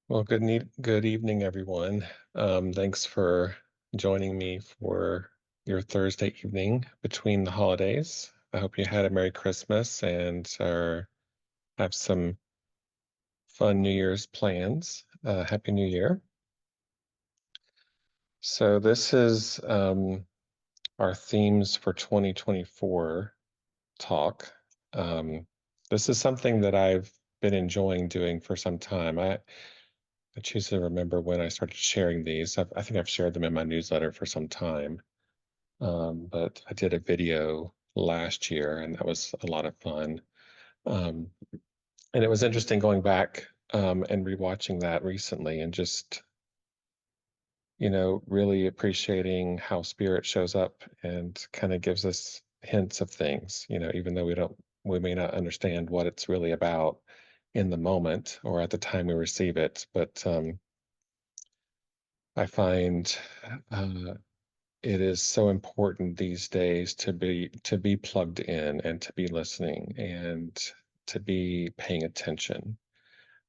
Well, good evening, everyone. Thanks for joining me for your Thursday evening between the holidays. I hope you had a Merry Christmas and have some fun New Year's plans. Happy New Year. So this is our themes for 2024 talk. Um, this is something that I've been enjoying doing for some time. I choose to remember when I started sharing these. I think I've shared them in my newsletter for some time, but I did a video last year, and that was a lot of fun. Um, and it was interesting going back and rewatching that recently, and just really appreciating how spirit shows up and kind of gives us hints of things. Even though we may not understand what it's really about in the moment or at the time we receive it, but I find uh, it is so important these days to be plugged in and to be listening and to be paying attention,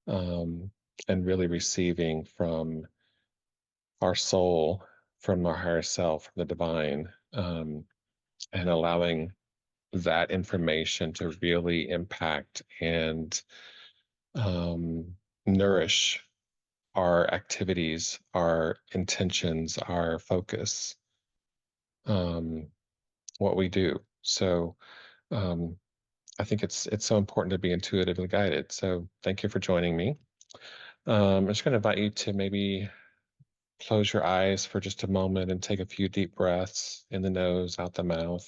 um, and really receiving from our soul, from our higher self, from the divine, and allowing that information to really impact and um, nourish our activities, our intentions, our focus, um, what we do. So um, I think it's so important to be intuitively guided. So thank you for joining me. I'm just going to invite you to maybe close your eyes for just a moment and take a few deep breaths in the nose, out the mouth,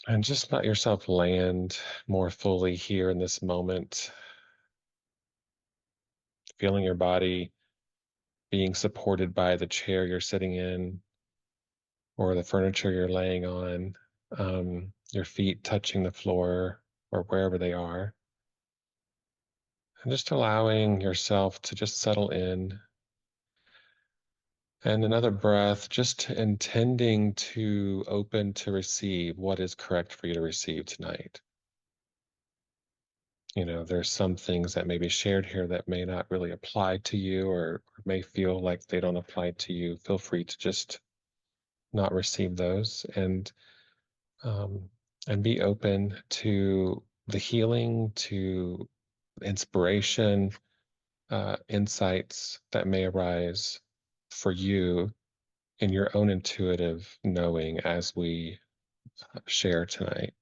and just let yourself land more fully here in this moment, feeling your body being supported by the chair you're sitting in or the furniture you're laying on, your feet touching the floor or wherever they are. And just allowing yourself to just settle in. And another breath, just intending to open to receive what is correct for you to receive tonight. There's some things that may be shared here that may not really apply to you or may feel like they don't apply to you. Feel free to just not receive those um, and be open to the healing, to inspiration, insights that may arise for you in your own intuitive knowing as we share tonight.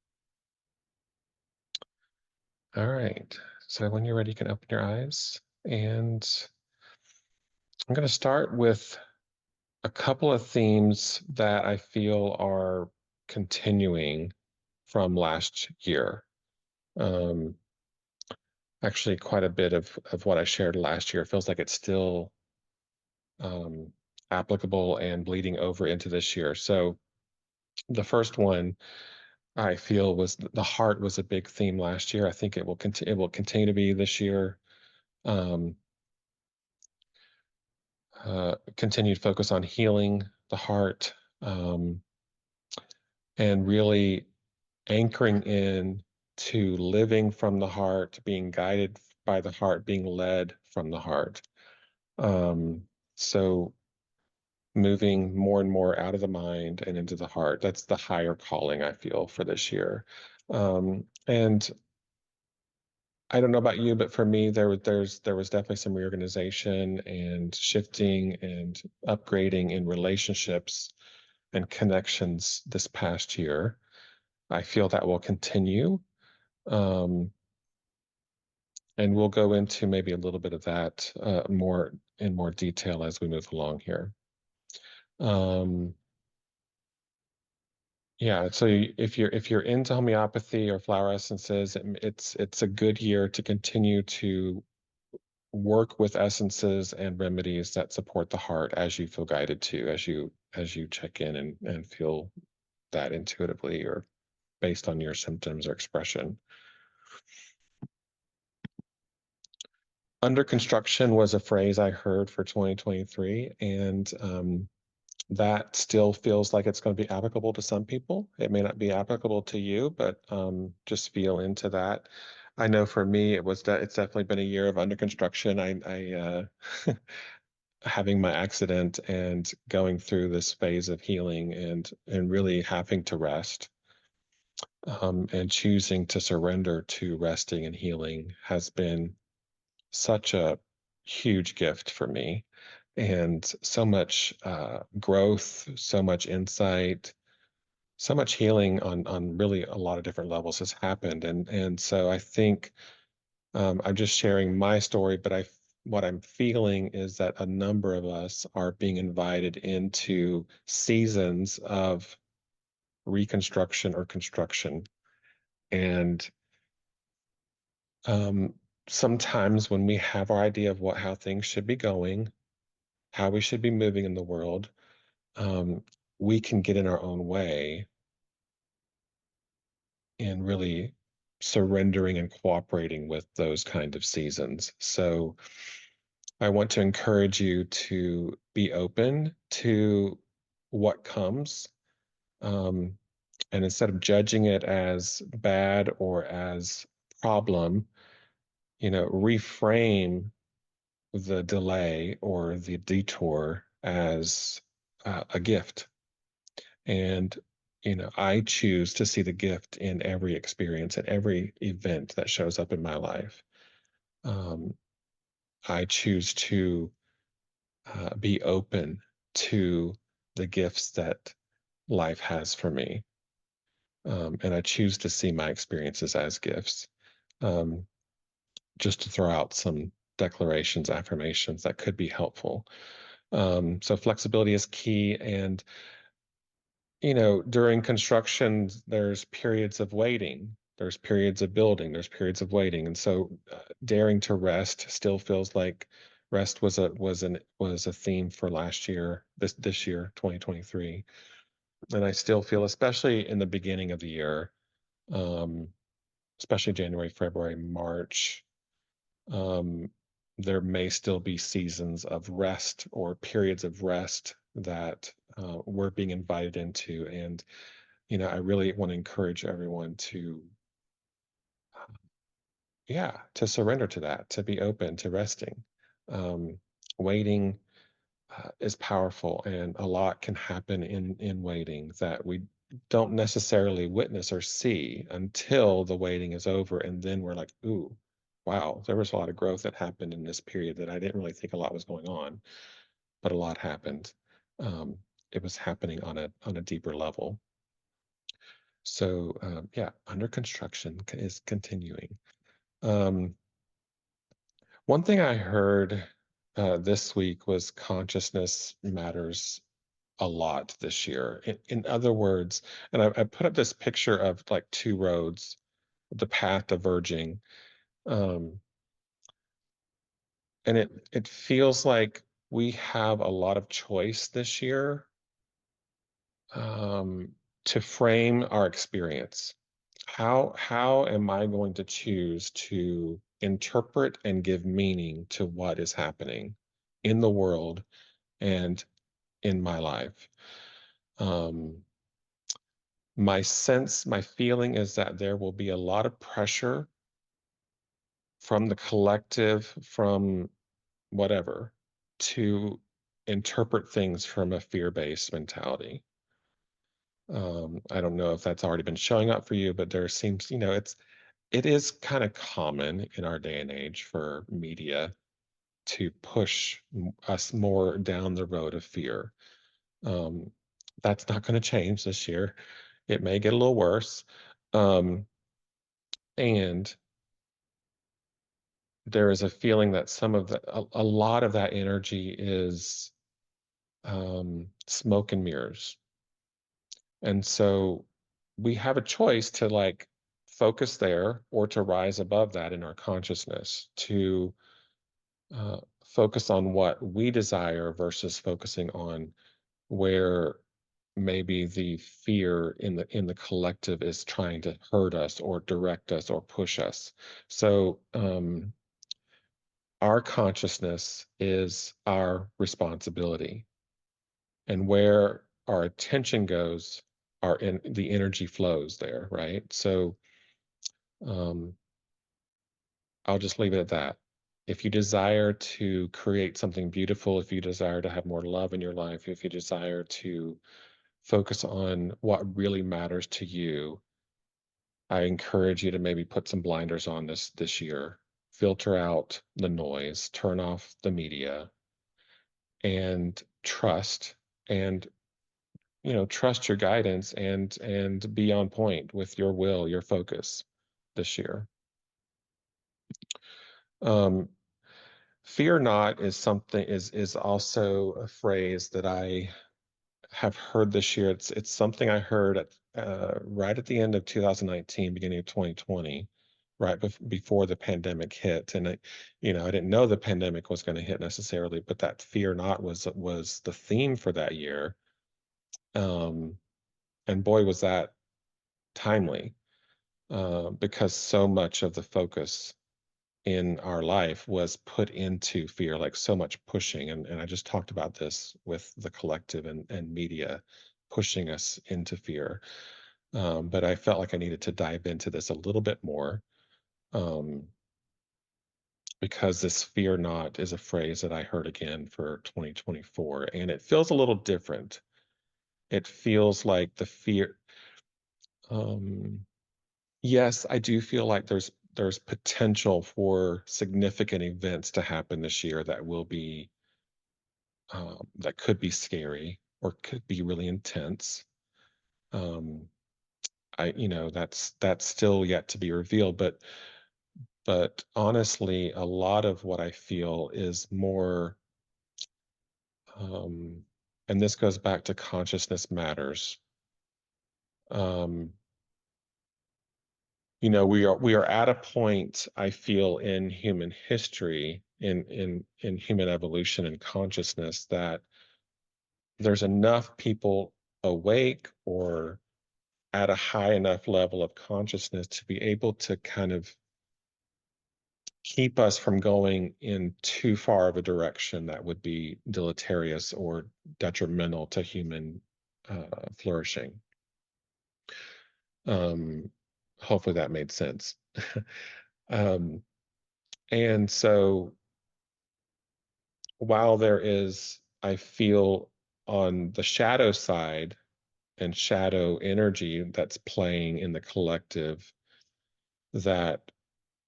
All right. So when you're ready, you can open your eyes. And I'm going to start with a couple of themes that I feel are continuing from last year. Um, Actually, quite a bit of what I shared last year feels like it's still um, applicable and bleeding over into this year. So the first one I feel was the heart was a big theme last year. I think it will continue to be this year. Um, Continued focus on healing the heart, and really anchoring in to living from the heart, being guided by the heart, being led from the heart. So moving more and more out of the mind and into the heart. That's the higher calling I feel for this year. And I don't know about you, but for me, there was definitely some reorganization and shifting and upgrading in relationships and connections this past year. I feel that will continue. Um, and we'll go into maybe a little bit of that more in more detail as we move along here. Um, Yeah, so if you're into homeopathy or flower essences, it's a good year to continue to work with essences and remedies that support the heart as you feel guided to, as you check in and feel that intuitively or based on your symptoms or expression. Under construction was a phrase I heard for 2023, and that still feels like it's going to be applicable to some people. It may not be applicable to you, but just feel into that. I know for me, it's definitely been a year of under construction. Having my accident and going through this phase of healing and really having to rest, and choosing to surrender to resting and healing has been such a huge gift for me, and so much growth, so much insight, so much healing on really a lot of different levels has happened, and so I think I'm just sharing my story, but what I'm feeling is that a number of us are being invited into seasons of reconstruction or construction. And um, sometimes when we have our idea of how things should be going, how we should be moving in the world, um, we can get in our own way in really surrendering and cooperating with those kind of seasons. So I want to encourage you to be open to what comes. Um, and instead of judging it as bad or as problem, reframe the delay or the detour as a gift. And, I choose to see the gift in every experience and every event that shows up in my life. Um, I choose to be open to the gifts that life has for me. And I choose to see my experiences as gifts. Um, just to throw out some declarations, affirmations that could be helpful. So flexibility is key. And, during construction, there's periods of waiting, there's periods of building, there's periods of waiting. And so daring to rest still feels like rest was a theme for last year, this year, 2023. And I still feel, especially in the beginning of the year, um, especially January, February, March, um, there may still be seasons of rest or periods of rest that we're being invited into. And, I really want to encourage everyone to, yeah, to surrender to that, to be open to resting. Um, Waiting is powerful, and a lot can happen in waiting that we don't necessarily witness or see until the waiting is over, and then we're like, "Ooh, wow, there was a lot of growth that happened in this period that I didn't really think a lot was going on, but a lot happened." Um, it was happening on a deeper level. So yeah, under construction is continuing. Um, One thing I heard this week was consciousness matters a lot this year. In other words, and I put up this picture of like two roads, the path diverging, um, and it feels like we have a lot of choice this year, to frame our experience. How am I going to choose to interpret and give meaning to what is happening in the world and in my life? Um, my feeling is that there will be a lot of pressure from the collective, from whatever, to interpret things from a fear-based mentality. I don't know if that's already been showing up for you, but there seems, it is kind of common in our day and age for media to push us more down the road of fear. Um, that's not going to change this year. It may get a little worse. Um, and there is a feeling that a lot of that energy is smoke and mirrors. And so we have a choice to like focus there or to rise above that in our consciousness, to focus on what we desire versus focusing on where maybe the fear in the collective is trying to hurt us or direct us or push us. So our consciousness is our responsibility, and where our attention goes, the energy flows there, right? So I'll just leave it at that. If you desire to create something beautiful, if you desire to have more love in your life, if you desire to focus on what really matters to you, I encourage you to maybe put some blinders on this year. Filter out the noise, turn off the media, and trust and trust your guidance and be on point with your will, your focus this year. Um, Fear not is something is also a phrase that I have heard this year. It's something I heard right at the end of 2019, beginning of 2020, right before the pandemic hit. And I didn't know the pandemic was going to hit necessarily, but that fear not was the theme for that year. Um, and boy, was that timely, because so much of the focus in our life was put into fear, like so much pushing. And I just talked about this with the collective and media pushing us into fear. But I felt like I needed to dive into this a little bit more, um, because this fear not is a phrase that I heard again for 2024, and it feels a little different. It feels like the fear. Um, yes, I do feel like there's potential for significant events to happen this year that could be scary or could be really intense. Um, that's still yet to be revealed, but honestly, a lot of what I feel is more, um, and this goes back to consciousness matters. Um, we are at a point, I feel, in human history, in human evolution and consciousness, that there's enough people awake or at a high enough level of consciousness to be able to kind of keep us from going in too far of a direction that would be deleterious or detrimental to human flourishing. Um, Hopefully that made sense. um, and so while there is, I feel, on the shadow side and shadow energy that's playing in the collective, that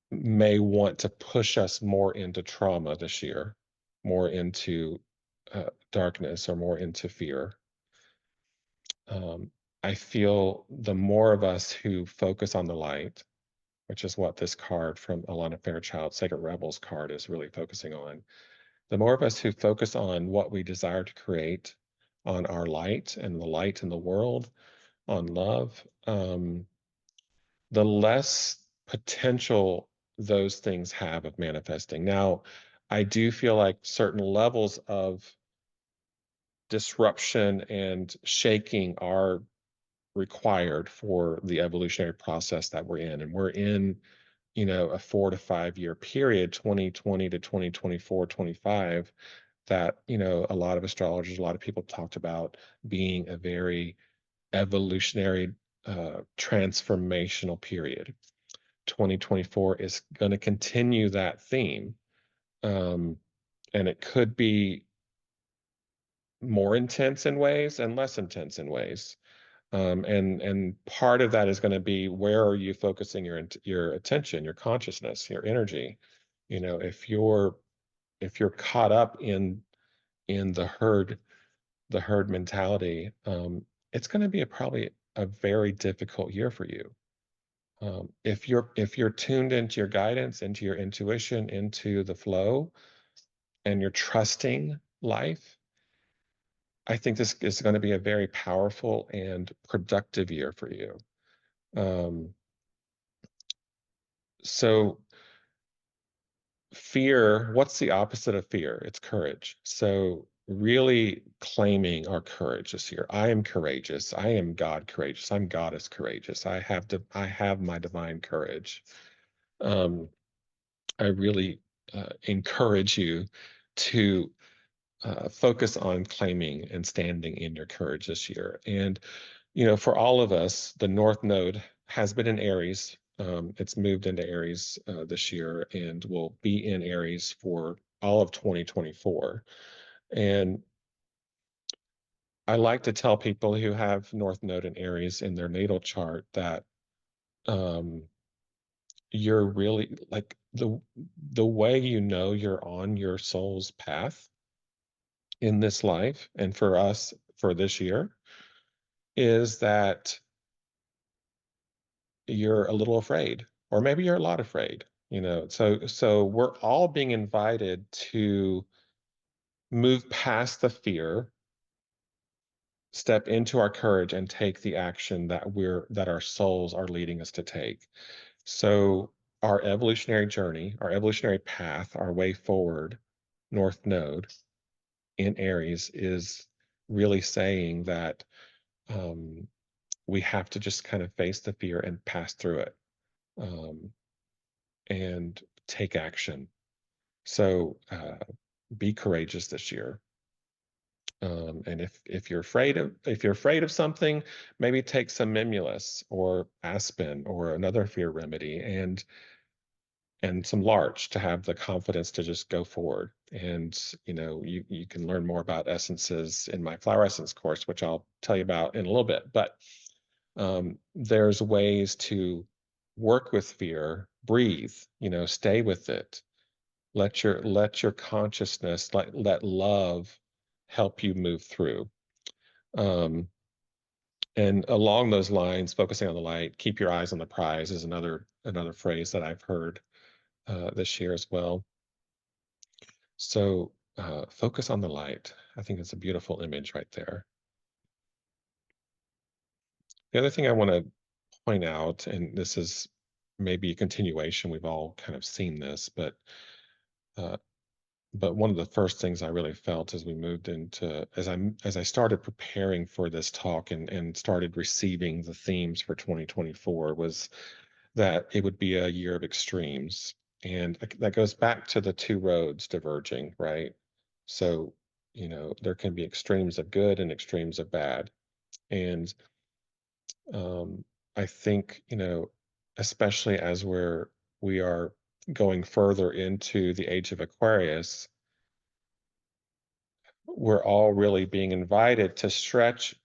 may want to push us more into trauma this year, more into darkness or more into fear. Um, I feel the more of us who focus on the light, which is what this card from Alana Fairchild, Sacred Rebels card, is really focusing on, the more of us who focus on what we desire to create, on our light and the light in the world, on love, the less potential those things have of manifesting. Now, I do feel like certain levels of disruption and shaking are required for the evolutionary process that we're in. And we're in, a 4 to 5 year period, 2020 to 2024, 25, that, a lot of astrologers, a lot of people talked about being a very evolutionary, transformational period. 2024 is going to continue that theme. Um, and it could be more intense in ways and less intense in ways. And part of that is going to be, where are you focusing your attention, your consciousness, your energy? If you're caught up in the herd mentality, it's going to be probably a very difficult year for you. If you're tuned into your guidance, into your intuition, into the flow, and you're trusting life, I think this is going to be a very powerful and productive year for you. Um, so fear, what's the opposite of fear? It's courage. So really claiming our courage this year. I am courageous. I am God courageous. I'm goddess courageous. I have my divine courage. Um, I really encourage you to focus on claiming and standing in your courage this year. And, for all of us, the North Node has been in Aries It's moved into Aries this year and will be in Aries for all of 2024. And I like to tell people who have North Node in Aries in their natal chart that um, you're really like the way you know you're on your soul's path in this life, and for us for this year, is that you're a little afraid, or maybe you're a lot afraid. So we're all being invited to move past the fear, step into our courage, and take the action that our souls are leading us to take. So our evolutionary journey, our evolutionary path, our way forward, North Node in Aries is really saying that um, we have to just kind of face the fear and pass through it, um, and take action. So be courageous this year. And if you're afraid of something, maybe take some Mimulus or Aspen or another fear remedy, and some larch to have the confidence to just go forward. And you can learn more about essences in my flower essence course, which I'll tell you about in a little bit. But there's ways to work with fear, breathe, stay with it, let your consciousness, let love help you move through. um, and along those lines, focusing on the light, keep your eyes on the prize is another phrase that I've heard this year as well. So focus on the light. I think it's a beautiful image right there. The other thing I want to point out, and this is maybe a continuation, we've all kind of seen this, uh, but one of the first things I really felt as we moved into as I started preparing for this talk and started receiving the themes for 2024 was that it would be a year of extremes. And that goes back to the two roads diverging, right? So, there can be extremes of good and extremes of bad. And I think, especially as we are going further into the age of Aquarius, we're all really being invited to stretch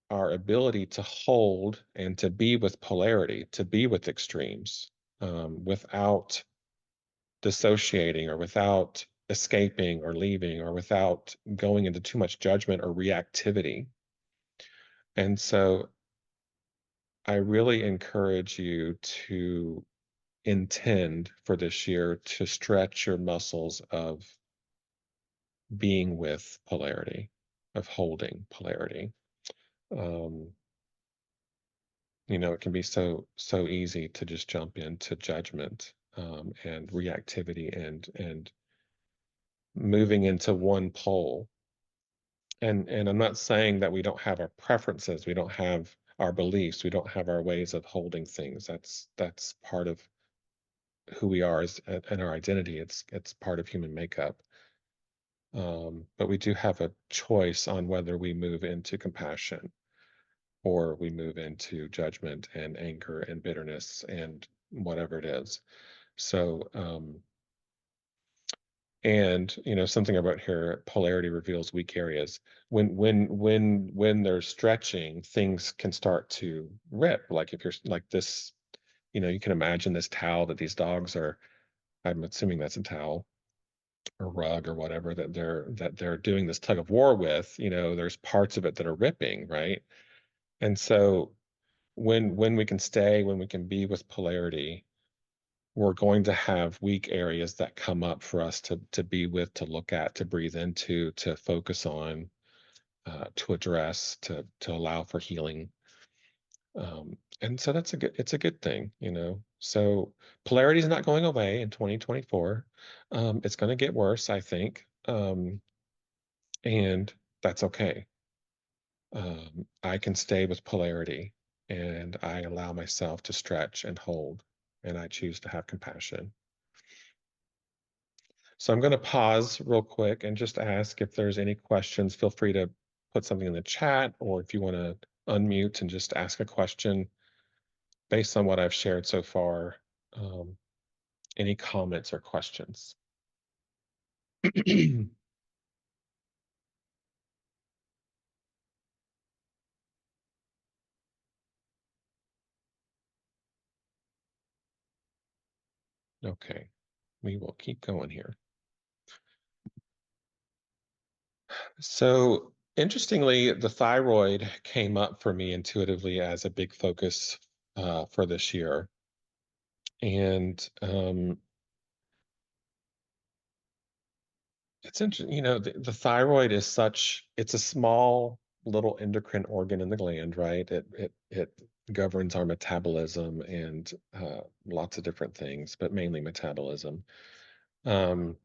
our ability to hold and to be with polarity, to be with extremes, without dissociating or without escaping or leaving or without going into too much judgment or reactivity. And so I really encourage you to intend for this year to stretch your muscles of being with polarity, of holding polarity. Um, it can be so easy to just jump into judgment, and reactivity and moving into one pole. And I'm not saying that we don't have our preferences, we don't have our beliefs, we don't have our ways of holding things. That's part of who we are and our identity. It's part of human makeup. But we do have a choice on whether we move into compassion or we move into judgment and anger and bitterness and whatever it is. So, and something about here, polarity reveals weak areas. When they're stretching, things can start to rip. Like if you're like this, you can imagine this towel that these dogs are. I'm assuming that's a towel or rug or whatever that they're doing this tug of war with. There's parts of it that are ripping, right? And so when we can stay, when we can be with polarity, we're going to have weak areas that come up for us to be with, to look at, to breathe into, to focus on, to address, to allow for healing. And so it's a good thing. So polarity is not going away in 2024. It's going to get worse, I think, and that's okay. I can stay with polarity, and I allow myself to stretch and hold, and I choose to have compassion. So I'm going to pause real quick and just ask if there's any questions. Feel free to put something in the chat, or if you want to unmute and just ask a question. based on what I've shared so far, um, any comments or questions? Okay, we will keep going here. So, interestingly, the thyroid came up for me intuitively as a big focus for this year. And it's interesting, the thyroid is it's a small little endocrine organ in the gland, right? It governs our metabolism and lots of different things, but mainly metabolism. Um,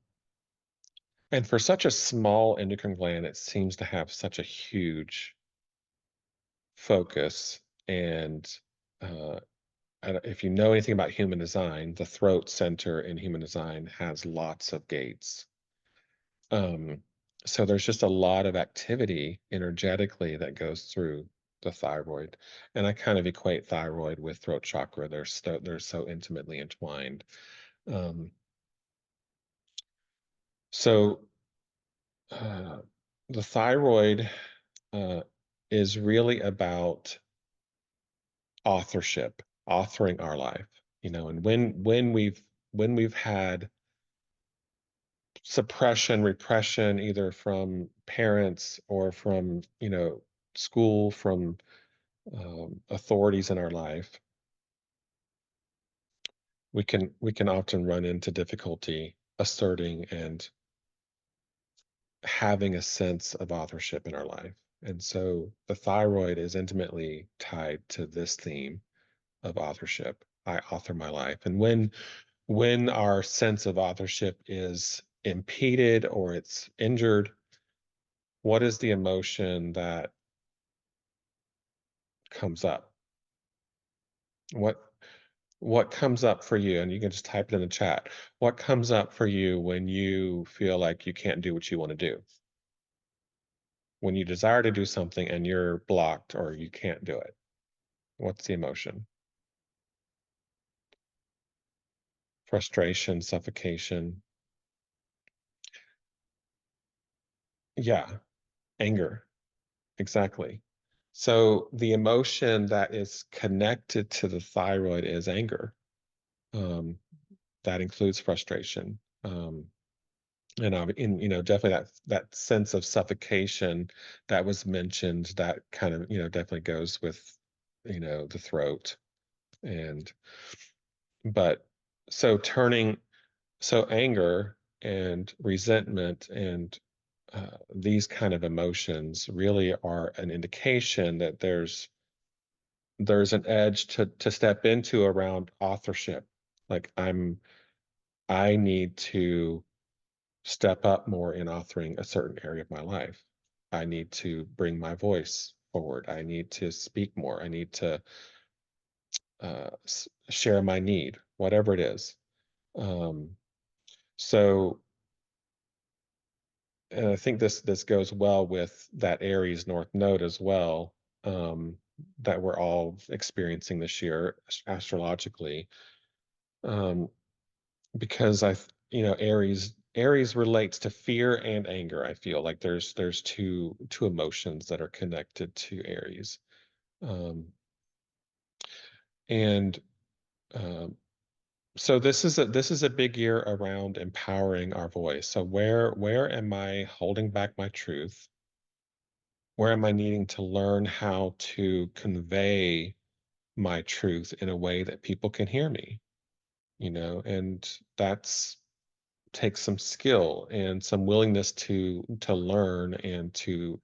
and for such a small endocrine gland, it seems to have such a huge focus. And uh, if you know anything about human design, the throat center in human design has lots of gates. Um, so there's just a lot of activity energetically that goes through the thyroid. And I kind of equate thyroid with throat chakra. They're so intimately entwined. Um, so uh, the thyroid uh, is really about authorship, authoring our life, and when we've had suppression, repression, either from parents or from, school, from authorities in our life, we can often run into difficulty asserting and having a sense of authorship in our life. And so the thyroid is intimately tied to this theme of authorship. I author my life. And when our sense of authorship is impeded or it's injured, what is the emotion that comes up? What what comes up for you? And you can just type it in the chat. What comes up for you when you feel like you can't do what you want to do? When you desire to do something and you're blocked or you can't do it? What's the emotion? Frustration, suffocation. Yeah, anger. Exactly. So the emotion that is connected to the thyroid is anger. Um, that includes frustration. And definitely that sense of suffocation that was mentioned, that kind of, definitely goes with, the throat. And but so turning so anger and resentment and these kind of emotions really are an indication that there's an edge to step into around authorship. Like I need to step up more in authoring a certain area of my life. I need to bring my voice forward. I need to speak more. I need to share my need, whatever it is. Um, so, and I think this goes well with that Aries North Node as well, that we're all experiencing this year astrologically. Um, because Aries relates to fear and anger. I feel like there's two emotions that are connected to Aries. Um, and um, so this is a big year around empowering our voice. So where am I holding back my truth? Where am I needing to learn how to convey my truth in a way that people can hear me? And that's takes some skill and some willingness to learn and to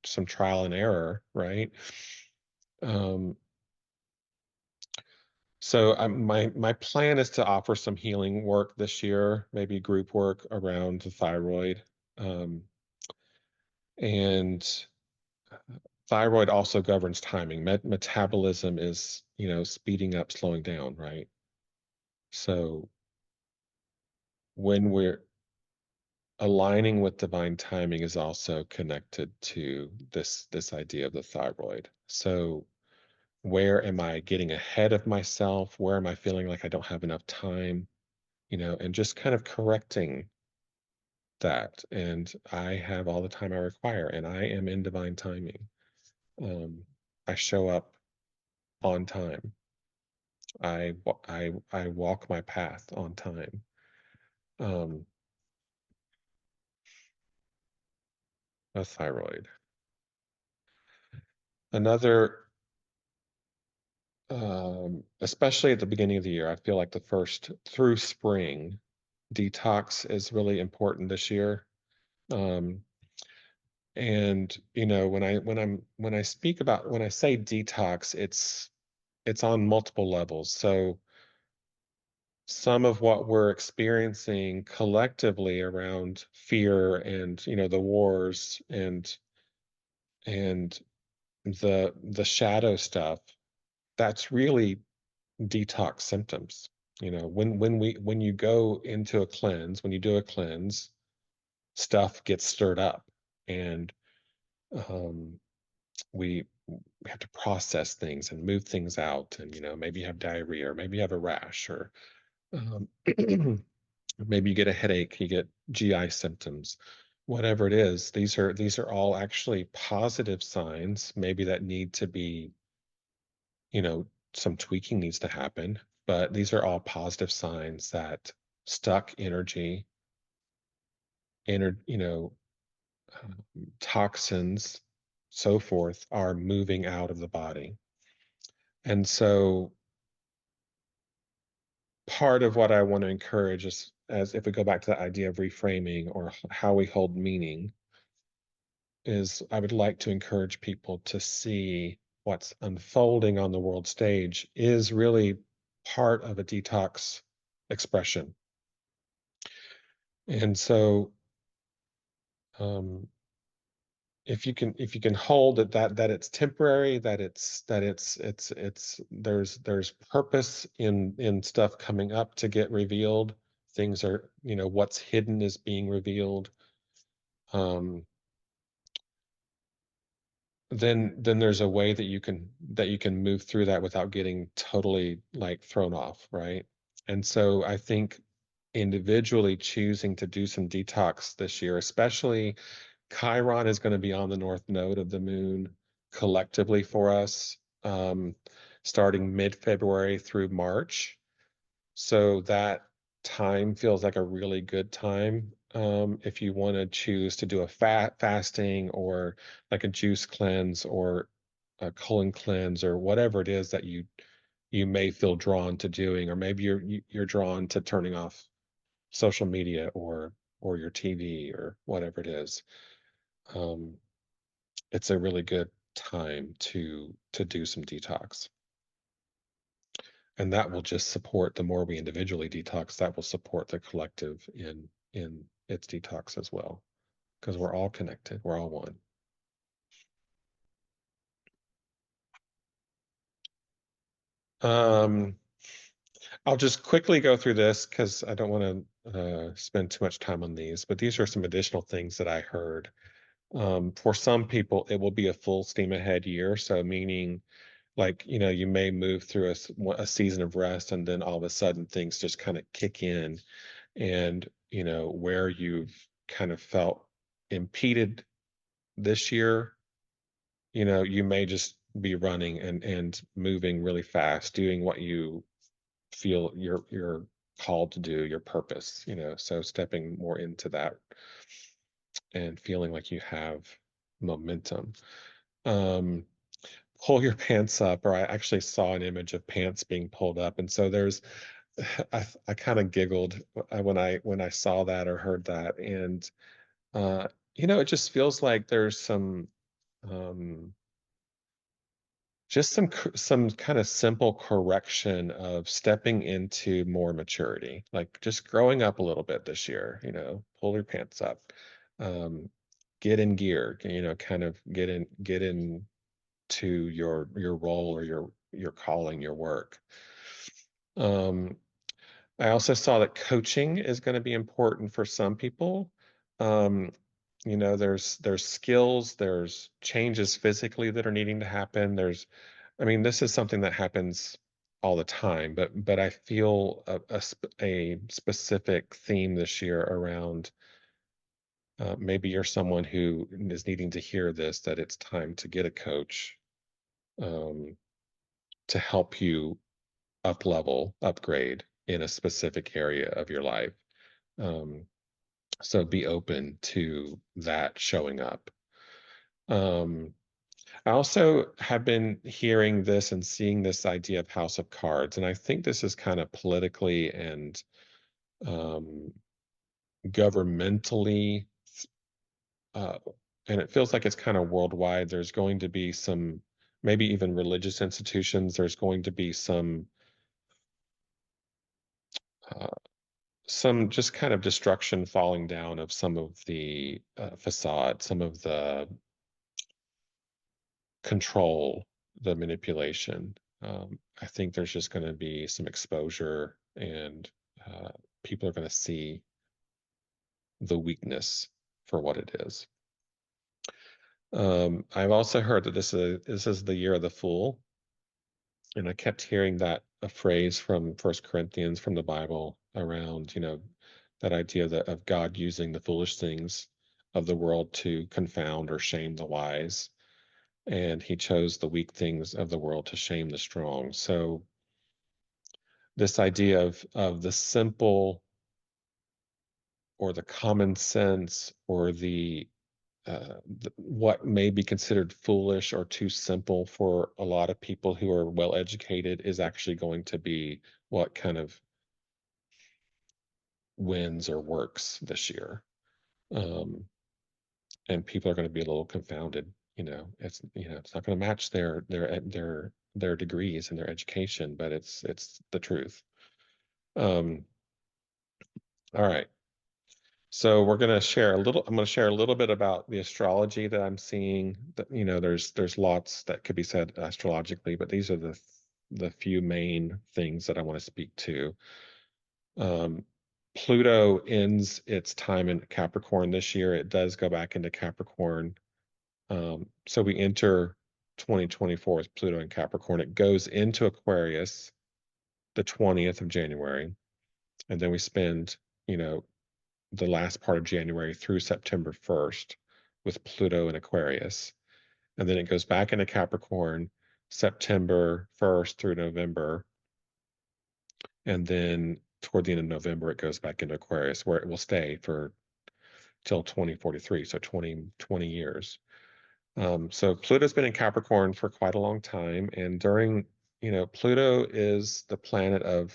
some trial and error, right? Um, so my plan is to offer some healing work this year, maybe group work around the thyroid. Um, and thyroid also governs timing. Metabolism is, speeding up, slowing down, right? So when we're aligning with divine timing is also connected to this idea of the thyroid. So Where am I getting ahead of myself? Where am I feeling like I don't have enough time? And just kind of correcting that. And I have all the time I require, and I am in divine timing. Um, I show up on time. I walk my path on time. Um, a thyroid. Another, especially at the beginning of the year, I feel like the first through spring, detox is really important this year. Um, and when I say detox, it's on multiple levels. So some of what we're experiencing collectively around fear and the wars and the shadow stuff, that's really detox symptoms. When you go into a cleanse, when you do a cleanse, stuff gets stirred up, and um, we have to process things and move things out, and maybe you have diarrhea, or maybe you have a rash, or um, maybe you get a headache, you get GI symptoms, whatever it is. These are all actually positive signs, maybe that need to be, you know, some tweaking needs to happen, but these are all positive signs that stuck energy, ener, you know, toxins, so forth, are moving out of the body. And so part of what I want to encourage is, as if we go back to the idea of reframing or how we hold meaning, is I would like to encourage people to see what's unfolding on the world stage is really part of a detox expression. And so um, if you can hold it, that it's temporary, that it's there's purpose in stuff coming up to get revealed. Things are, what's hidden is being revealed. Um, then there's a way that you can move through that without getting totally like thrown off, right? And so I think individually choosing to do some detox this year, especially Chiron is going to be on the north node of the moon collectively for us, starting mid-February through March. So that time feels like a really good time, if you want to choose to do a fasting, or like a juice cleanse, or a colon cleanse, or whatever it is that you may feel drawn to doing, or maybe you're drawn to turning off social media, or your TV, or whatever it is. Um, it's a really good time to do some detox. And that will just support, the more we individually detox, that will support the collective in its detox as well, because we're all connected, we're all one. Um, I'll just quickly go through this because I don't want to spend too much time on these, but these are some additional things that I heard. For some people, it will be a full steam ahead year. So meaning, like, you may move through a season of rest, and then all of a sudden things just kind of kick in. And where you've kind of felt impeded this year, you may just be running and moving really fast, doing what you feel you're called to do, your purpose, so stepping more into that and feeling like you have momentum. um Pull your pants up, or I actually saw an image of pants being pulled up, and so there's I kind of giggled when I saw that or heard that. And uh it just feels like there's um some kind of simple correction of stepping into more maturity, like just growing up a little bit this year. Pull your pants up, um get in gear, kind of get in to your role, or your calling, your work. um I also saw that coaching is going to be important for some people. Um, there's skills, there's changes physically that are needing to happen. There's I mean, this is something that happens all the time, but I feel a specific theme this year around maybe you're someone who is needing to hear this, that it's time to get a coach um, to help you up level, upgrade in a specific area of your life. Um, so be open to that showing up. Um, I also have been hearing this and seeing this idea of House of Cards, and I think this is kind of politically and um, governmentally, uh, and it feels like it's kind of worldwide. There's going to be some, maybe even religious institutions. There's going to be uh, some just kind of destruction falling down of some of the facade, some of the control, the manipulation. I think there's just going to be some exposure, and uh, people are going to see the weakness for what it is. I've also heard that this is the year of the fool, and I kept hearing that a phrase from First Corinthians from the Bible around, that idea that of God using the foolish things of the world to confound or shame the wise, and he chose the weak things of the world to shame the strong. So this idea of the simple or the common sense or what may be considered foolish or too simple for a lot of people who are well educated is actually going to be what kind of wins or works this year. Um, and people are going to be a little confounded. It's not going to match their degrees and their education, but it's the truth. Um, all right. So we're going to share a little. I'm going to share a little bit about the astrology that I'm seeing. That there's lots that could be said astrologically, but these are the few main things that I want to speak to. Um, Pluto ends its time in Capricorn this year. It does go back into Capricorn. So we enter 2024 with Pluto in Capricorn. It goes into Aquarius the 20th of January, and then we spend, you know, the last part of January through September 1st with Pluto in Aquarius. And then it goes back into Capricorn September 1st through November. And then toward the end of November, it goes back into Aquarius, where it will stay for till 2043, so 20 years. So Pluto's been in Capricorn for quite a long time. And Pluto is the planet of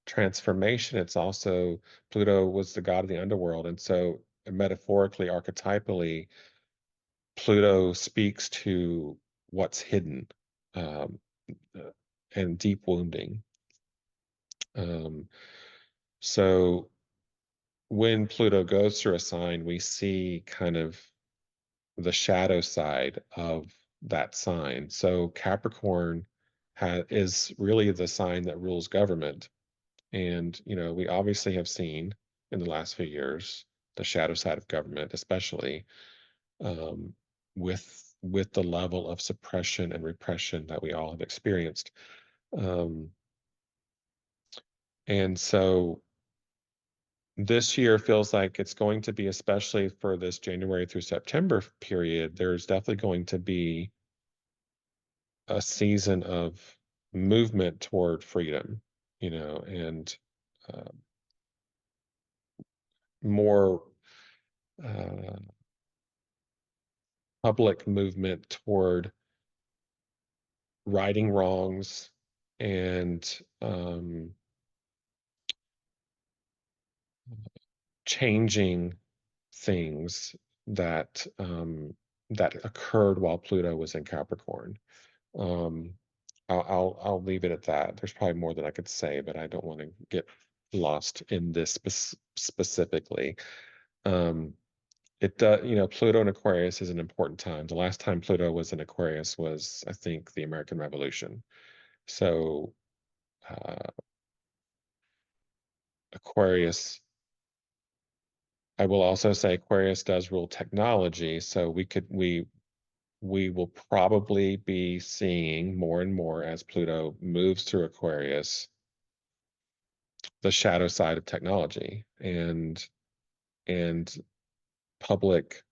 transformation. It's also, Pluto was the god of the underworld. And so metaphorically, archetypally, Pluto speaks to what's hidden, um, uh, and deep wounding. Um, so when Pluto goes through a sign, we see kind of the shadow side of that sign. So Capricorn is really the sign that rules government. And, we obviously have seen in the last few years the shadow side of government, especially um, with the level of suppression and repression that we all have experienced. Um, and so this year feels like it's going to be, especially for this January through September period, there's definitely going to be a season of movement toward freedom, and uh, more uh, public movement toward righting wrongs and changing things that occurred while Pluto was in Capricorn. Um, I'll leave it at that. There's probably more that I could say, but I don't want to get lost in this specifically. Um, it does, Pluto in Aquarius is an important time. The last time Pluto was in Aquarius was, I think, the American Revolution. So uh, Aquarius, I will also say Aquarius does rule technology. So we will probably be seeing more and more as Pluto moves through Aquarius, the shadow side of technology and public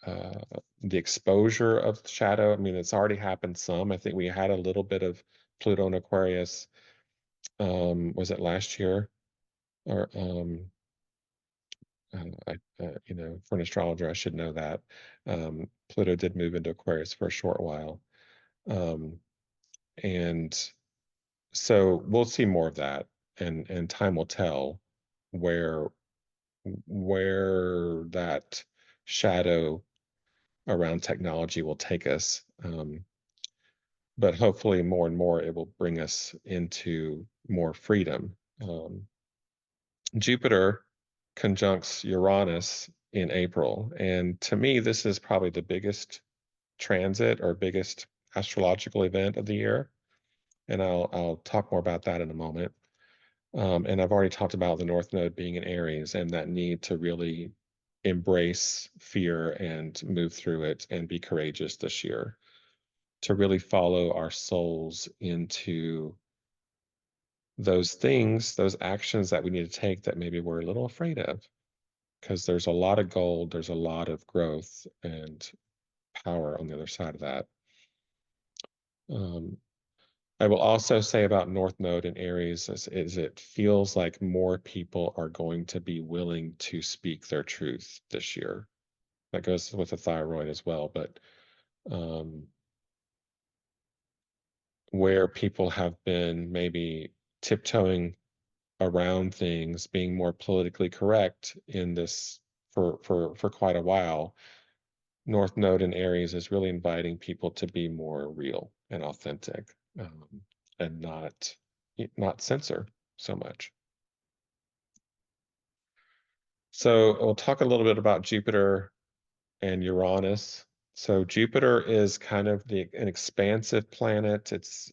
uh, the exposure of shadow. I mean, it's already happened some. I think we had a little bit of Pluto and Aquarius. Was it last year? Or for an astrologer, I should know that. Pluto did move into Aquarius for a short while. Um, and so we'll see more of that, and time will tell where that shadow around technology will take us. But hopefully more and more it will bring us into more freedom. Jupiter conjuncts Uranus in April, and to me, this is probably the biggest transit or biggest astrological event of the year. And I'll talk more about that in a moment. And I've already talked about the North Node being in Aries and that need to really embrace fear and move through it and be courageous this year, to really follow our souls into those things, those actions that we need to take that maybe we're a little afraid of, because there's a lot of gold, there's a lot of growth and power on the other side of that. Um, I will also say about North Node in Aries is it feels like more people are going to be willing to speak their truth this year. That goes with the thyroid as well, but um, where people have been maybe tiptoeing around things, being more politically correct in this for quite a while, North Node in Aries is really inviting people to be more real and authentic, and not censor so much. So we'll talk a little bit about Jupiter and Uranus. So Jupiter is kind of an expansive planet. It's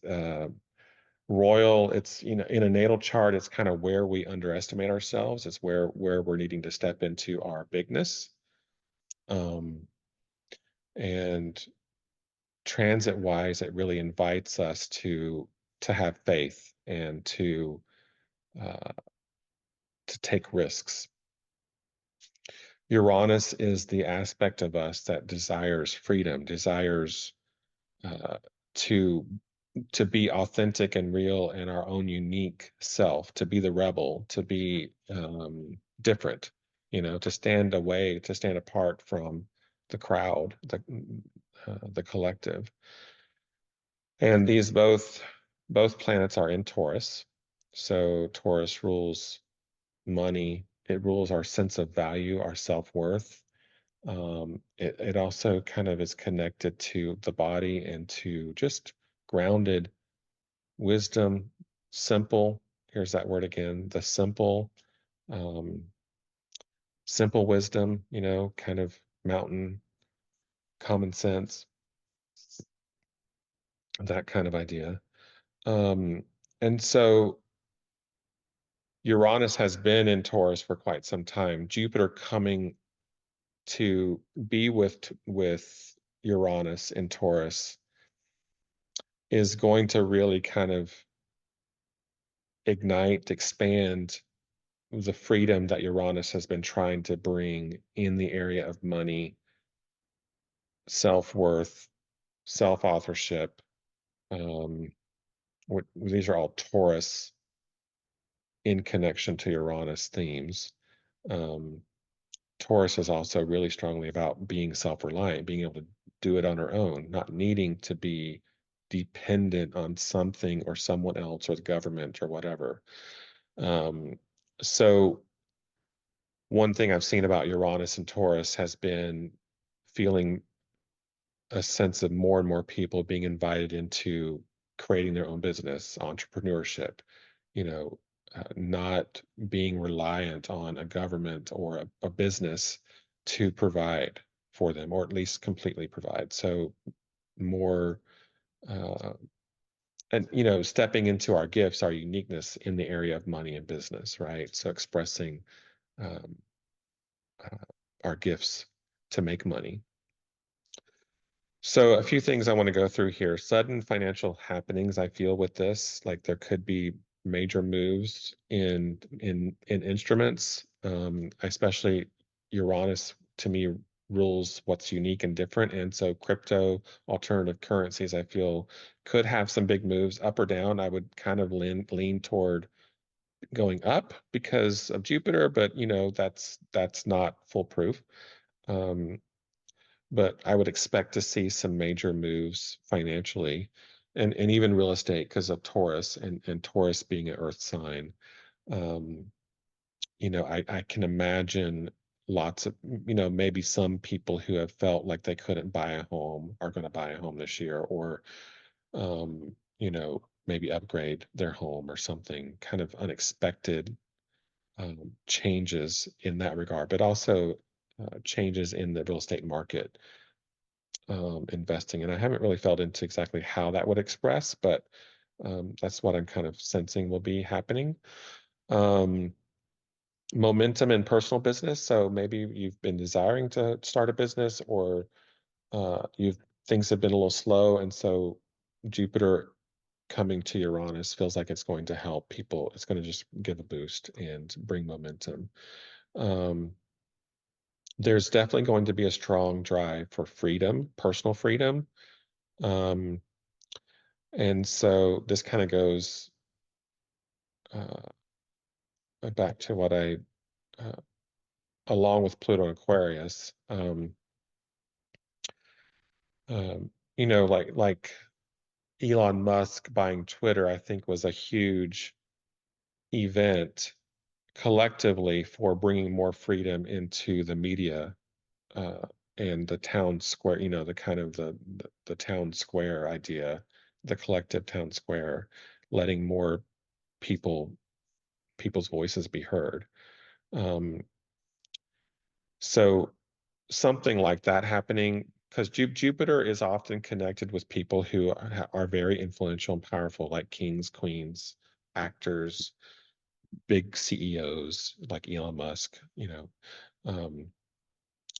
royal. It's, in a natal chart, it's kind of where we underestimate ourselves. It's where we're needing to step into our bigness. Um, and transit wise, it really invites us to have faith and uh, to take risks. Uranus is the aspect of us that desires freedom, desires uh, to to be authentic and real in our own unique self, to be the rebel, to be different, to stand away, to stand apart from the crowd, the collective. And these both planets are in Taurus. So Taurus rules money. It rules our sense of value, our self-worth. It also kind of is connected to the body and to just grounded wisdom, simple. Here's that word again, the um, simple wisdom, kind of mountain common sense, that kind of idea. And so Uranus has been in Taurus for quite some time. Jupiter coming to be with Uranus in Taurus is going to really kind of ignite, expand the freedom that Uranus has been trying to bring in the area of money, self-worth, self-authorship. Um, these are all Taurus in connection to Uranus themes. Um, Taurus is also really strongly about being self-reliant, being able to do it on our own, not needing to be dependent on something or someone else or the government or whatever. Um, so one thing I've seen about Uranus and Taurus has been feeling a sense of more and more people being invited into creating their own business, entrepreneurship, not being reliant on a government or a business to provide for them, or at least completely provide. So more, uh, and stepping into our gifts, our uniqueness in the area of money and business, right? So expressing um, our gifts to make money. So a few things I want to go through here. Sudden financial happenings, I feel with this, like there could be major moves in instruments, especially Uranus to me rules what's unique and different. And so crypto alternative currencies, I feel could have some big moves up or down. I would kind of lean toward going up because of Jupiter, but that's not foolproof. Um, but I would expect to see some major moves financially and even real estate because of Taurus and Taurus being an earth sign. Um, I can imagine lots of, maybe some people who have felt like they couldn't buy a home are going to buy a home this year or, maybe upgrade their home or something kind of unexpected changes in that regard, but also changes in the real estate market investing. And I haven't really felt into exactly how that would express, but that's what I'm kind of sensing will be happening. Um, Momentum in personal business. So maybe you've been desiring to start a business or you've things have been a little slow. And so Jupiter coming to Uranus feels like it's going to help people. It's going to just give a boost and bring momentum. Um, there's definitely going to be a strong drive for freedom, personal freedom. Um, And so this kind of goes uh, back to what uh, along with Pluto and Aquarius, like Elon Musk buying Twitter, I think was a huge event collectively for bringing more freedom into the media uh, and the town square, the kind of the town square idea, the collective town square, letting more people people's voices be heard. Um, So something like that happening, because Jupiter is often connected with people who are very influential and powerful, like kings, queens, actors, big CEOs like Elon Musk, Um,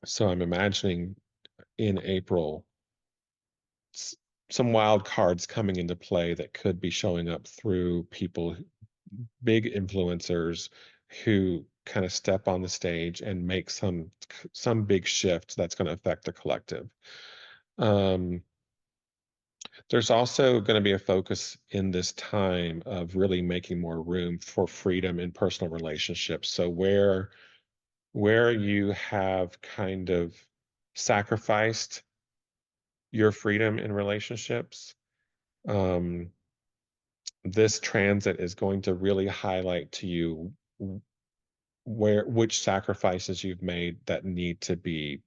so I'm imagining in April s- some wild cards coming into play that could be showing up through people, big influencers who kind of step on the stage and make some big shift that's going to affect the collective. Um, there's also going to be a focus in this time of really making more room for freedom in personal relationships. So where you have kind of sacrificed your freedom in relationships, um, this transit is going to really highlight to you which sacrifices you've made that need to be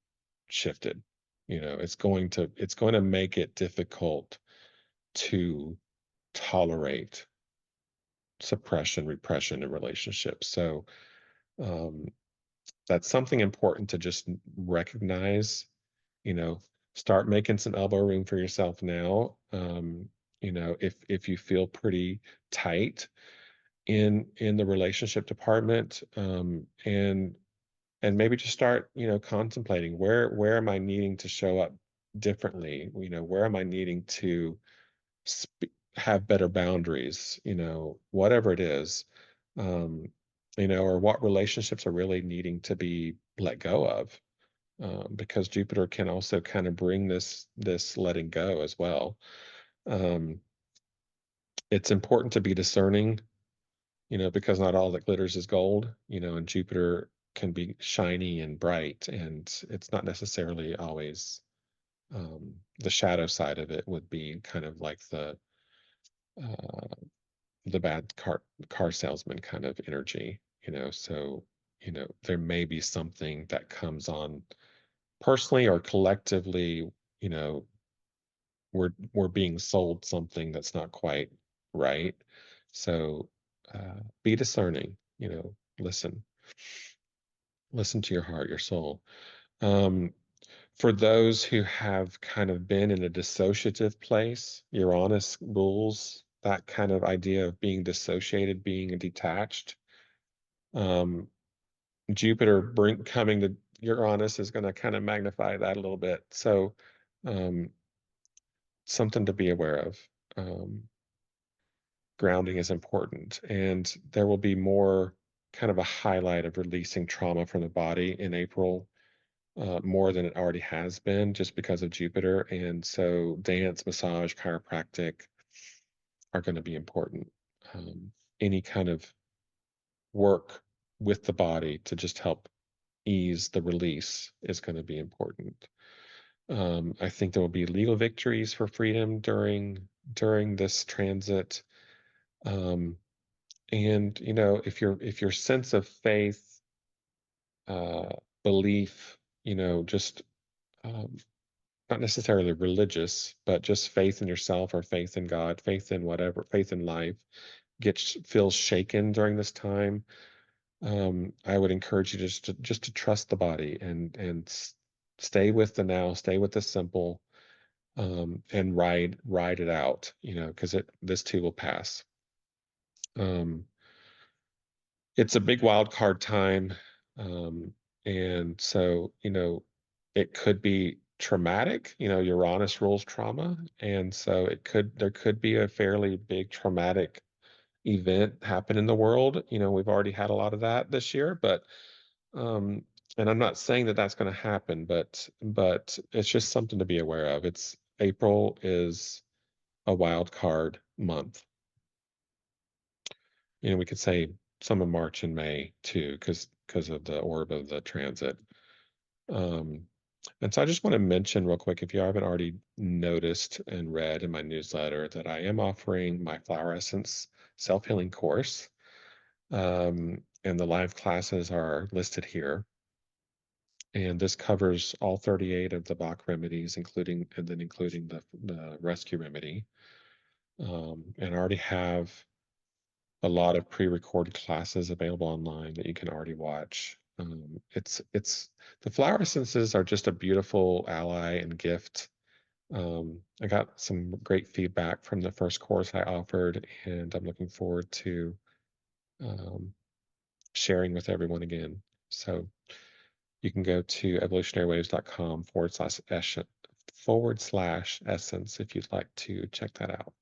shifted. It's going to make it difficult to tolerate suppression, repression in relationships. So um, that's something important to just recognize. You know, start making some elbow room for yourself now. If you feel pretty tight in the relationship department, and maybe just start contemplating where am I needing to show up differently, where am I needing to have better boundaries, whatever it is, um, or what relationships are really needing to be let go of, because Jupiter can also kind of bring this letting go as well. um, it's important to be discerning, because not all that glitters is gold, and Jupiter can be shiny and bright, and it's not necessarily always the shadow side of it would be kind of like uh, the bad car salesman kind of energy, so there may be something that comes on personally or collectively, you know, we're being sold something that's not quite right. So be discerning, listen to your heart, your soul. Um, for those who have kind of been in a dissociative place, Uranus rules that kind of idea of being dissociated, being detached. Um, Jupiter coming to Uranus is going to kind of magnify that a little bit. So something to be aware of. Um, Grounding is important, and there will be more kind of a highlight of releasing trauma from the body in April, more than it already has been, just because of Jupiter. And so, dance, massage, chiropractic are going to be important. Any kind of work with the body to just help ease the release is going to be important. I think there will be legal victories for freedom during this transit. Um, and if your sense of faith, uh, belief, just um, not necessarily religious, but just faith in yourself or faith in God, faith in whatever, faith in life, feels shaken during this time. I would encourage you just to trust the body and stay with the now, stay with the simple, and ride it out, because it this too will pass. Um, it's a big wild card time, um, and so it could be traumatic. Uranus rules trauma, and so there could be a fairly big traumatic event happen in the world. We've already had a lot of that this year, but um, and I'm not saying that that's going to happen, but it's just something to be aware of. It's April is a wild card month. We could say some of March and May too, because of the orb of the transit. Um, and so I just want to mention real quick, if you haven't already noticed and read in my newsletter, that I am offering my Flower Essence self-healing course. And the live classes are listed here. And this covers all 38 of the Bach remedies, including the rescue remedy. And I already have a lot of pre-recorded classes available online that you can already watch. It's the flower essences are just a beautiful ally and gift. I got some great feedback from the first course I offered, and I'm looking forward to um, sharing with everyone again. So you can go to evolutionarywaves.com // essence if you'd like to check that out.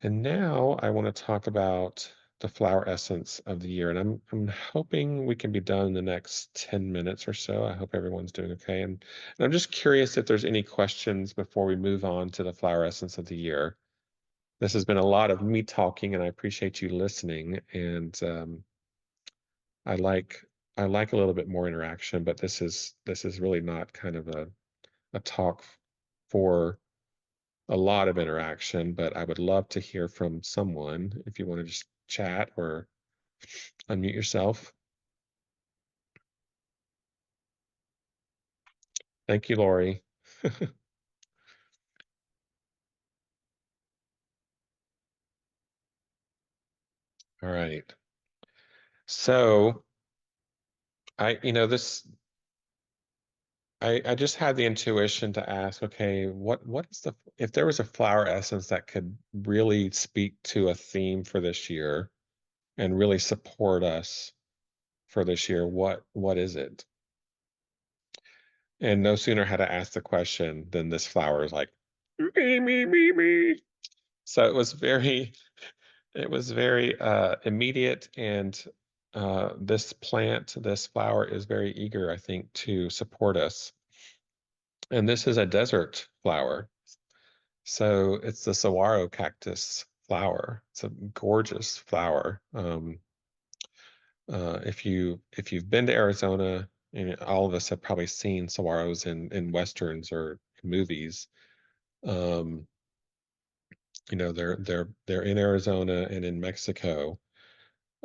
And now I want to talk about the flower essence of the year. And I'm hoping we can be done in the next 10 minutes or so. I hope everyone's doing okay. And I'm just curious if there's any questions before we move on to the flower essence of the year. This has been a lot of me talking, and I appreciate you listening. And I like I like a little bit more interaction, but this is really not kind of a talk for a lot of interaction, but I would love to hear from someone if you want to just chat or unmute yourself. Thank you, Lori. All right. So I, you know, this I just had the intuition to ask, okay, what is if there was a flower essence that could really speak to a theme for this year and really support us for this year, what is it? And no sooner had I asked the question than this flower is like, me. So it was very immediate, and this flower is very eager, I think, to support us. And this is a desert flower. So it's the saguaro cactus flower. It's a gorgeous flower. If you've been to Arizona, and all of us have probably seen saguaros in westerns or movies. Um, they're in Arizona and in Mexico,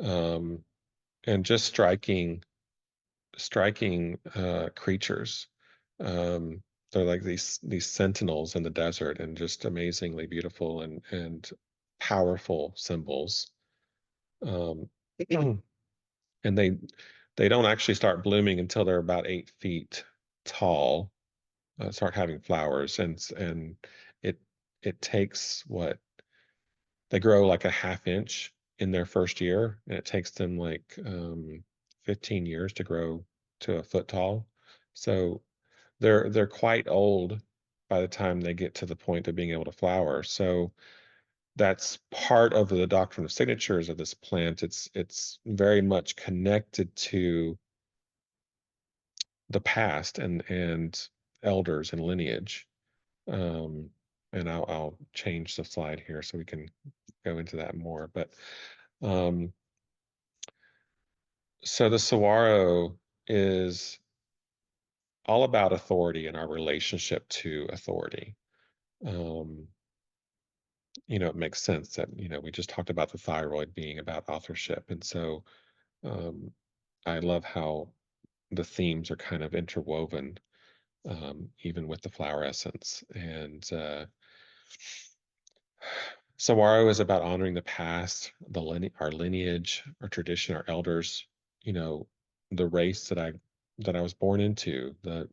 um, and just striking creatures. Um, they're like these sentinels in the desert, and just amazingly beautiful and powerful symbols. Um, and they don't actually start blooming until they're about 8 feet tall. Start having flowers, and it it takes what they grow like a half inch in their first year, and it takes them like 15 years to grow to a foot tall. So they're quite old by the time they get to the point of being able to flower. So that's part of the doctrine of signatures of this plant. It's very much connected to the past and elders and lineage. Um, and I'll change the slide here so we can go into that more. But um, so the saguaro is all about authority and our relationship to authority. Um, it makes sense that, we just talked about the thyroid being about authorship. And so um, I love how the themes are kind of interwoven, even with the flower essence. And Saguaro is about honoring the past, our lineage, our tradition, our elders, you know, the race that I was born into, the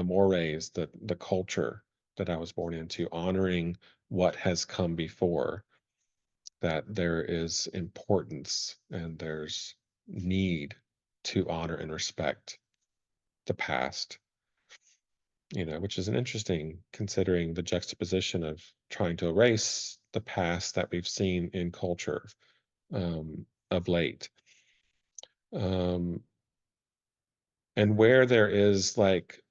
mores, the culture that I was born into, honoring what has come before, that there is importance and there's need to honor and respect the past, which is an interesting considering the juxtaposition of trying to erase the past that we've seen in culture of late. Um, and where there is like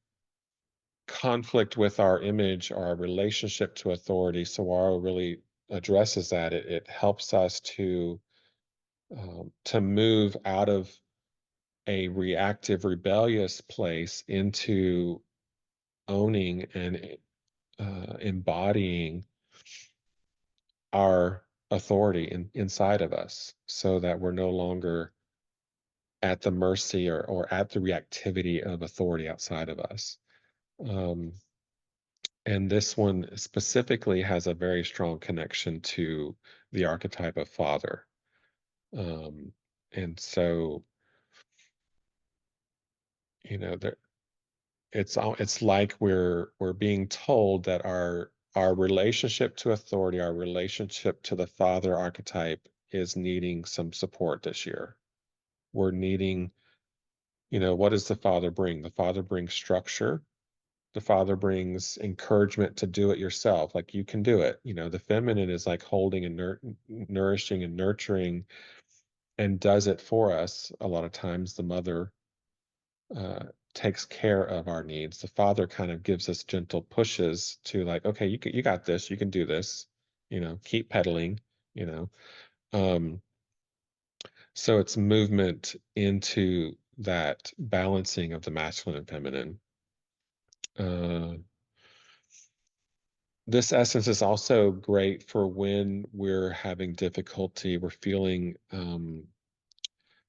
conflict with our image or our relationship to authority, Saguaro really addresses that. It helps us to move out of a reactive, rebellious place into owning and embodying our authority inside of us so that we're no longer at the mercy or at the reactivity of authority outside of us. Um, and this one specifically has a very strong connection to the archetype of father. Um, and so, there, it's like we're being told that our relationship to authority, our relationship to the father archetype is needing some support this year. We're needing, what does the father bring? The father brings structure. The father brings encouragement to do it yourself. Like you can do it. The feminine is like holding and nourishing and nurturing and does it for us. A lot of times the mother uh, takes care of our needs. The father kind of gives us gentle pushes to like, okay, you got this, you can do this, keep pedaling, you know. Um, so it's movement into that balancing of the masculine and feminine. Uh, this essence is also great for when we're having difficulty, we're feeling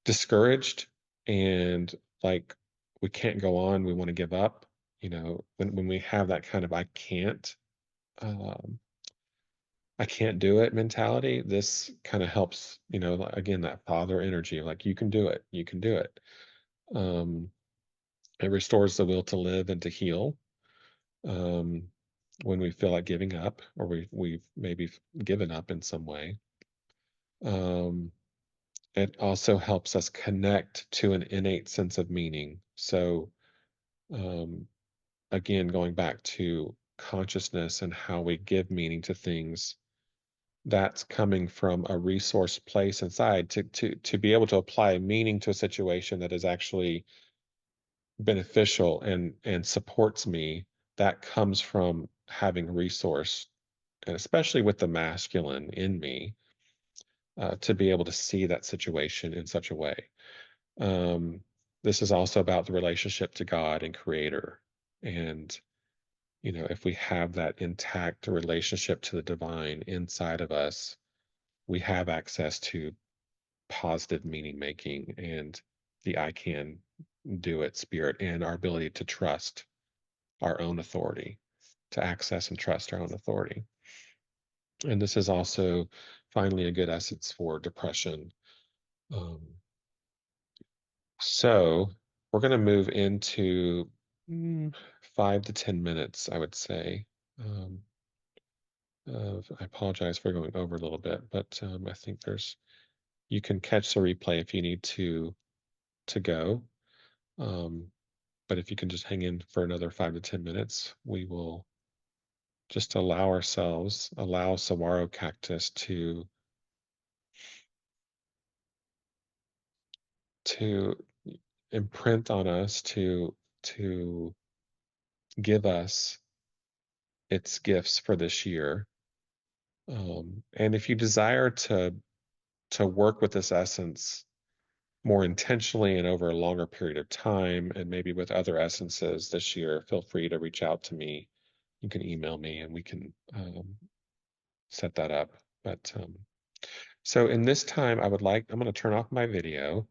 discouraged and like we can't go on, we want to give up. When we have that kind of um, I can't do it mentality, this kind of helps, like, again, that father energy, like you can do it, you can do it. Um, it restores the will to live and to heal. Um, when we feel like giving up or we've maybe given up in some way. Um, it also helps us connect to an innate sense of meaning. So, um, again, going back to consciousness and how we give meaning to things, that's coming from a resource place inside to be able to apply meaning to a situation that is actually beneficial and supports me. That comes from having resource, and especially with the masculine in me, to be able to see that situation in such a way. Um, this is also about the relationship to God and Creator. And, if we have that intact relationship to the divine inside of us, we have access to positive meaning making and the I can do it spirit and our ability to trust our own authority, to access and trust our own authority. And this is also finally a good essence for depression. Um, So we're going to move into 5 to 10 minutes, I would say. Um, I apologize for going over a little bit, but I think you can catch the replay if you need to go. Um, But if you can just hang in for another 5 to 10 minutes, we will just allow saguaro cactus to imprint on us, to give us its gifts for this year. And if you desire to work with this essence more intentionally and over a longer period of time, and maybe with other essences this year, feel free to reach out to me. You can email me and we can set that up. But so in this time, I'm going to turn off my video,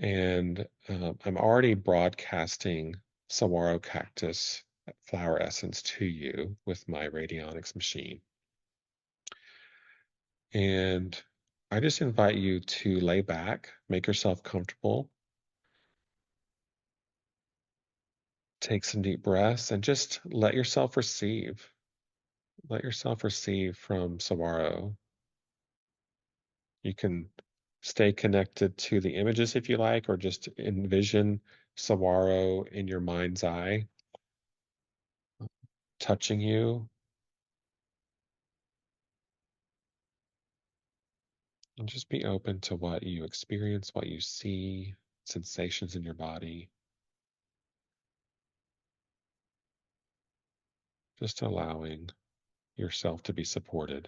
and I'm already broadcasting saguaro cactus flower essence to you with my radionics machine. And I just invite you to lay back, make yourself comfortable, take some deep breaths, and just let yourself receive. Let yourself receive from saguaro. You can stay connected to the images if you like, or just envision saguaro in your mind's eye, touching you, and just be open to what you experience, what you see, sensations in your body. Just allowing yourself to be supported.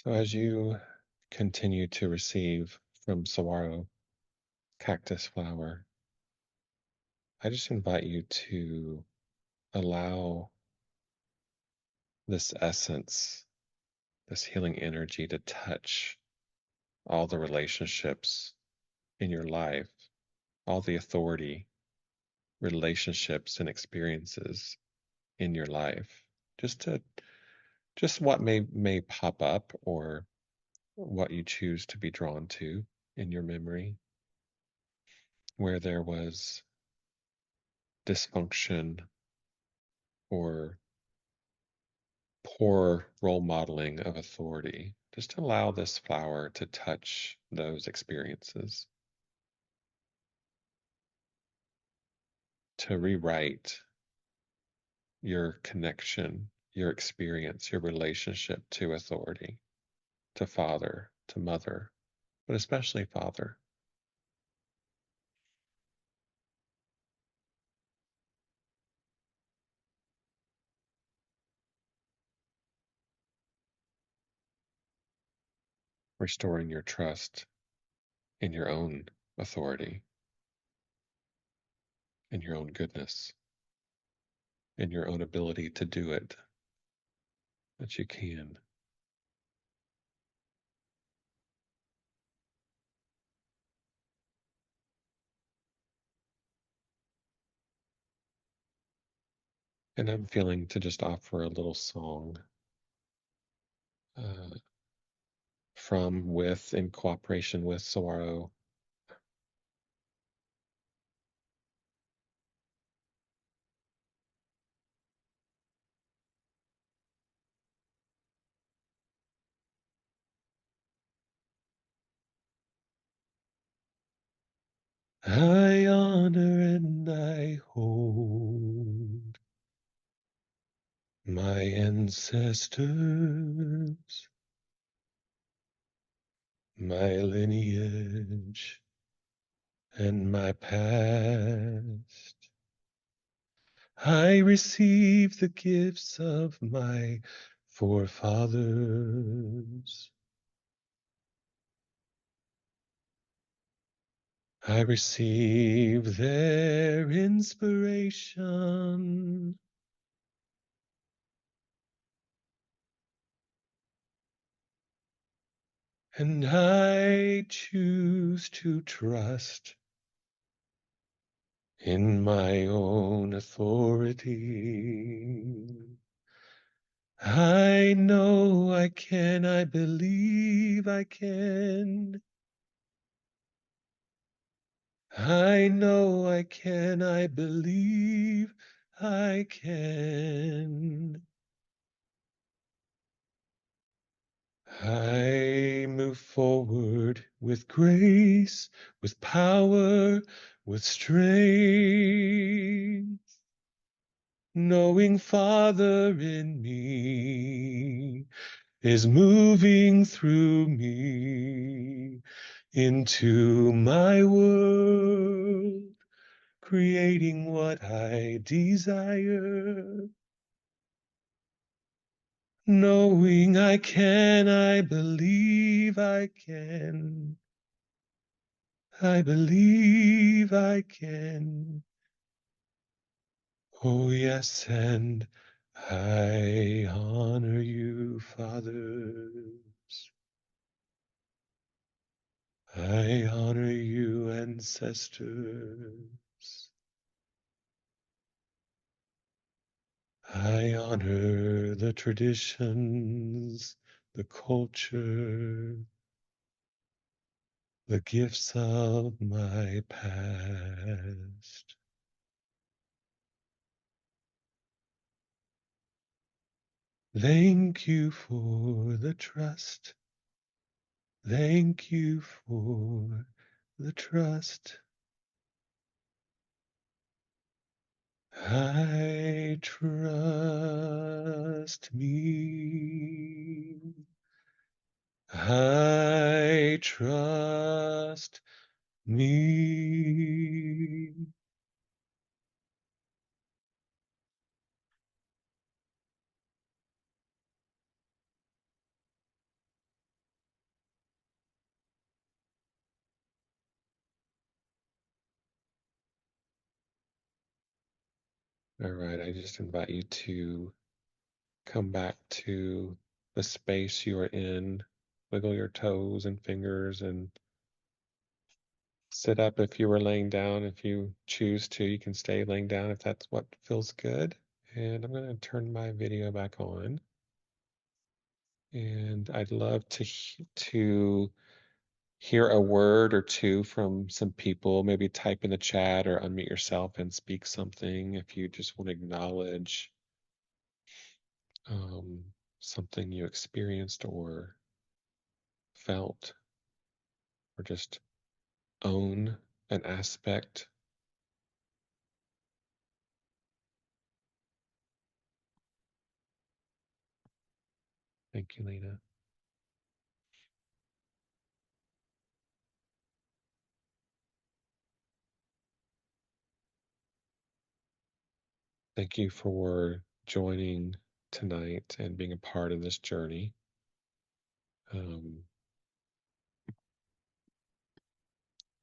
So as you continue to receive from saguaro cactus flower, I just invite you to allow this essence, this healing energy to touch all the relationships in your life, all the authority, relationships, and experiences in your life. Just to just what may pop up or what you choose to be drawn to in your memory, where there was dysfunction or poor role modeling of authority. Just allow this flower to touch those experiences, to rewrite your connection, your experience, your relationship to authority, to father, to mother, but especially father. Restoring your trust in your own authority, in your own goodness, in your own ability to do it, that you can. And I'm feeling to just offer a little song uh, from, with, in cooperation with Saguaro. I honor and I hold my ancestors, my lineage, and my past. I receive the gifts of my forefathers. I receive their inspiration. And I choose to trust in my own authority. I know I can, I believe I can. I know I can, I believe I can. I move forward with grace, with power, with strength, knowing Father in me is moving through me into my world, creating what I desire. Knowing I can, I believe I can. I believe I can. Oh, yes, and I honor you, fathers. I honor you, ancestors. I honor the traditions, the culture, the gifts of my past. Thank you for the trust. Thank you for the trust. I trust me. I trust me. All right, I just invite you to come back to the space you are in. Wiggle your toes and fingers and sit up if you were laying down. If you choose to, you can stay laying down if that's what feels good. And I'm going to turn my video back on. And I'd love to hear a word or two from some people. Maybe type in the chat or unmute yourself and speak something if you just want to acknowledge um, something you experienced or felt, or just own an aspect. Thank you, Lena. Thank you for joining tonight and being a part of this journey. Um,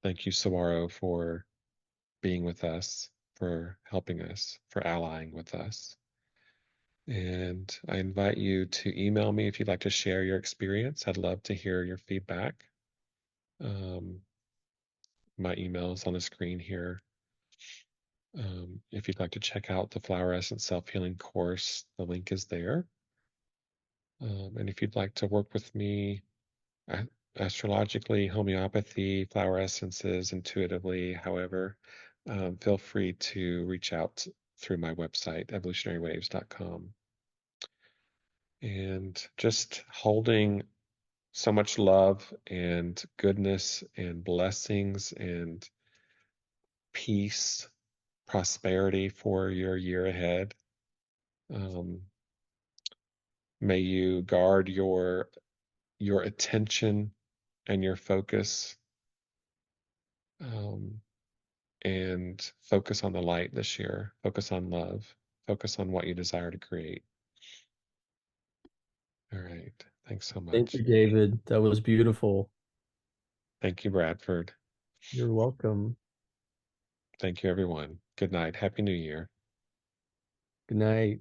Thank you, Sawaro, for being with us, for helping us, for allying with us. And I invite you to email me if you'd like to share your experience. I'd love to hear your feedback. My email is on the screen here. If you'd like to check out the Flower Essence Self-Healing course, the link is there. And if you'd like to work with me astrologically, homeopathy, flower essences, intuitively, however, feel free to reach out through my website, evolutionarywaves.com. And just holding so much love and goodness and blessings and peace, prosperity for your year ahead. May you guard your attention and your focus, and focus on the light this year. Focus on love. Focus on what you desire to create. All right. Thanks so Thank much. you, David. That was beautiful. Thank you, Bradford. You're welcome. Thank you, everyone. Good night. Happy New Year. Good night.